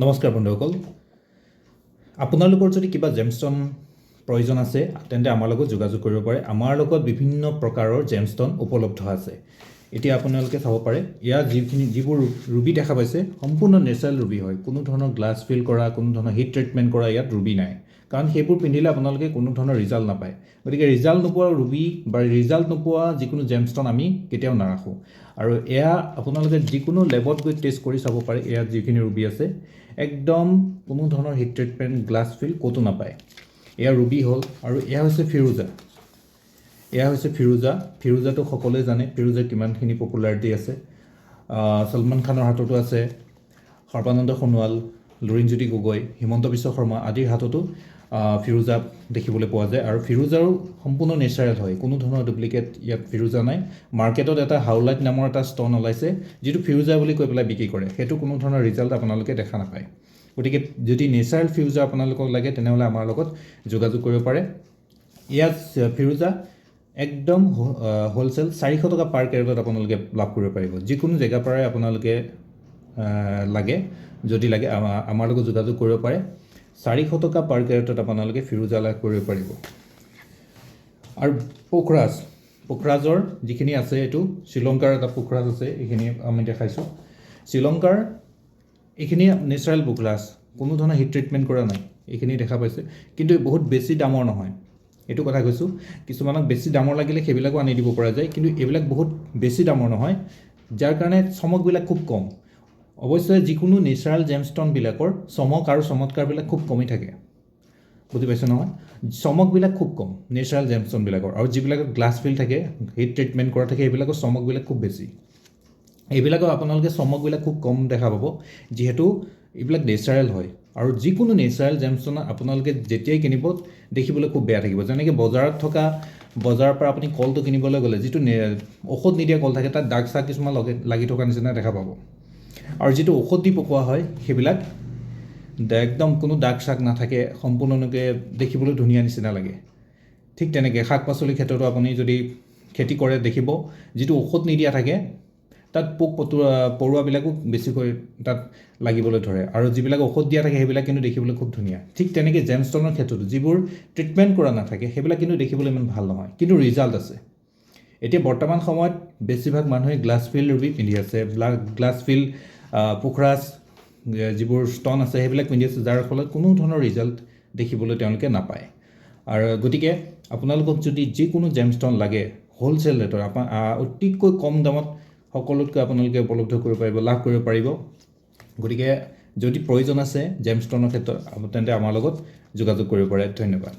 নমস্কাৰ বন্ধুসকল, আপোনালোকৰ যদি কিবা জেমষ্টন প্ৰয়োজন আছে তেন্তে আমাৰ লগত যোগাযোগ কৰিব পাৰে। আমাৰ লগত বিভিন্ন প্ৰকাৰৰ জেমষ্টন উপলব্ধ আছে। এতিয়া আপোনালোকে চাব পাৰে, ইয়াত যিবোৰ ৰুবি দেখা পাইছে সম্পূৰ্ণ নেচাৰেল ৰুবি হয়। কোনো ধৰণৰ গ্লাছ ফিল কৰা, কোনো ধৰণৰ হিট ট্ৰিটমেণ্ট কৰা ইয়াত ৰুবি নাই, কাৰণ সেইবোৰ পিন্ধিলে আপোনালোকে কোনো ধৰণৰ ৰিজাল্ট নাপায়। গতিকে ৰিজাল্ট নোপোৱা ৰুবি বা ৰিজাল্ট নোপোৱা যিকোনো জেমষ্টন আমি কেতিয়াও নাৰাখোঁ। আৰু এয়া আপোনালোকে যিকোনো লেবত গৈ টেষ্ট কৰি চাব পাৰে। ইয়াত যিখিনি ৰুবি আছে একদম কোনো ধৰণৰ হিট ট্ৰিটমেণ্ট, গ্লাছ ফিল ক'তো নাপায়। এয়া ৰুবি হ'ল। আৰু এয়া হৈছে ফিৰোজা। ফিৰোজাটো সকলোৱে জানে ফিৰোজা কিমানখিনি পপুলাৰিটি আছে। ছলমান খানৰ হাততো আছে, সৰ্বানন্দ সোণোৱাল, লুৰিণজ্যোতি গগৈ, হিমন্ত বিশ্ব শৰ্মা আদিৰ হাততো ফিৰোজা দেখিবলৈ পোৱা যায়। আৰু ফিৰোজাও সম্পূৰ্ণ নেচাৰেল হয়, কোনো ধৰণৰ ডুপ্লিকেট ইয়াত ফিৰোজা নাই। মাৰ্কেটত এটা হাউলাইট নামৰ এটা ষ্টন ওলাইছে, যিটো ফিৰোজা বুলি কৈ পেলাই বিক্ৰী কৰে। সেইটো কোনো ধৰণৰ ৰিজাল্ট আপোনালোকে দেখা নাপায়। গতিকে যদি নেচাৰেল ফিৰোজা আপোনালোকক লাগে তেনেহ'লে আমাৰ লগত যোগাযোগ কৰিব পাৰে। ইয়াত ফিৰোজা একদম হোলচেল 400 টকা পাৰ কেৰেটত আপোনালোকে লাভ কৰিব পাৰিব। যিকোনো জেগাৰ পৰাই আপোনালোকে যদি লাগে আমাৰ লগত যোগাযোগ কৰিব পাৰে। 400 টকা পাৰ কেৰেটত আপোনালোকে ফিৰোজা লাভ কৰিব পাৰিব। আৰু পোখৰাজৰ যিখিনি আছে, এইটো শ্ৰীলংকাৰ এটা পোখৰাজ আছে, এইখিনি আমি দেখাইছোঁ। শ্ৰীলংকাৰ এইখিনি নেচাৰেল পোখৰাজ, কোনো ধৰণৰ হিট ট্ৰিটমেণ্ট কৰা নাই। এইখিনি দেখা পাইছে, কিন্তু বহুত বেছি দামৰ নহয়। এইটো কথা কৈছোঁ, কিছুমানক বেছি দামৰ লাগিলে সেইবিলাকো আনি দিব পৰা যায়, কিন্তু এইবিলাক বহুত বেছি দামৰ নহয়, যাৰ কাৰণে চমকবিলাক খুব কম। অৱশ্যে যিকোনো নেচাৰেল জেমষ্টনবিলাকৰ চমক আৰু চমৎকাৰবিলাক খুব কমি থাকে, বুজি পাইছে নহয়? চমকবিলাক খুব কম নেচাৰেল জেমষ্টনবিলাকৰ। আৰু যিবিলাকৰ গ্লাছ ফিল থাকে, হিট ট্ৰিটমেণ্ট কৰা থাকে, সেইবিলাকৰ চমকবিলাক খুব বেছি। এইবিলাকৰ আপোনালোকে চমকবিলাক খুব কম দেখা পাব, যিহেতু এইবিলাক নেচাৰেল হয়। আৰু যিকোনো নেচাৰেল জেমষ্টন আপোনালোকে যেতিয়াই কিনিব দেখিবলৈ খুব বেয়া থাকিব। যেনেকৈ বজাৰৰ পৰা আপুনি কলটো কিনিবলৈ গ'লে যিটো ঔষধ নিদিয়া কল থাকে, তাত দাগ চাগ কিছুমান লাগি থকা নিচিনা দেখা পাব। আৰু যিটো ঔষধ দি পকোৱা হয় সেইবিলাক একদম কোনো দাগ চাগ নাথাকে, সম্পূৰ্ণকৈ দেখিবলৈ ধুনীয়া নিচিনা লাগে। ঠিক তেনেকৈ শাক পাচলিৰ ক্ষেত্ৰতো আপুনি যদি খেতি কৰে দেখিব, যিটো ঔষধ নিদিয়া থাকে তাত পোক পৰুৱাবিলাকো বেছিকৈ তাত লাগিবলৈ ধৰে। আৰু যিবিলাক ঔষধ দিয়া থাকে সেইবিলাক কিন্তু দেখিবলৈ খুব ধুনীয়া। ঠিক তেনেকৈ জেমষ্টনৰ ক্ষেত্ৰতো যিবোৰ ট্ৰিটমেণ্ট কৰা নাথাকে সেইবিলাক কিন্তু দেখিবলৈ ইমান ভাল নহয়, কিন্তু ৰিজাল্ট আছে। এতিয়া বৰ্তমান সময়ত বেছিভাগ মানুহে গ্লাছ ফিল ৰুবি পিন্ধি আছে, গ্লাছ ফিল পোখৰাজ যিবোৰ ষ্টন আছে সেইবিলাক পিন্ধি আছে, যাৰ ফলত কোনো ধৰণৰ ৰিজাল্ট দেখিবলৈ তেওঁলোকে নাপায়। আৰু গতিকে আপোনালোকক যদি যিকোনো জেমষ্টন লাগে হোলচেল ৰেটৰ, অতিকৈ কম দামত সকলোতকৈ আপোনালোকে উপলব্ধ কৰিব পাৰিব, লাভ কৰিব পাৰিব। গতিকে যদি প্ৰয়োজন আছে জেমষ্টনৰ ক্ষেত্ৰত তেন্তে আমাৰ লগত যোগাযোগ কৰিব পাৰে। ধন্যবাদ।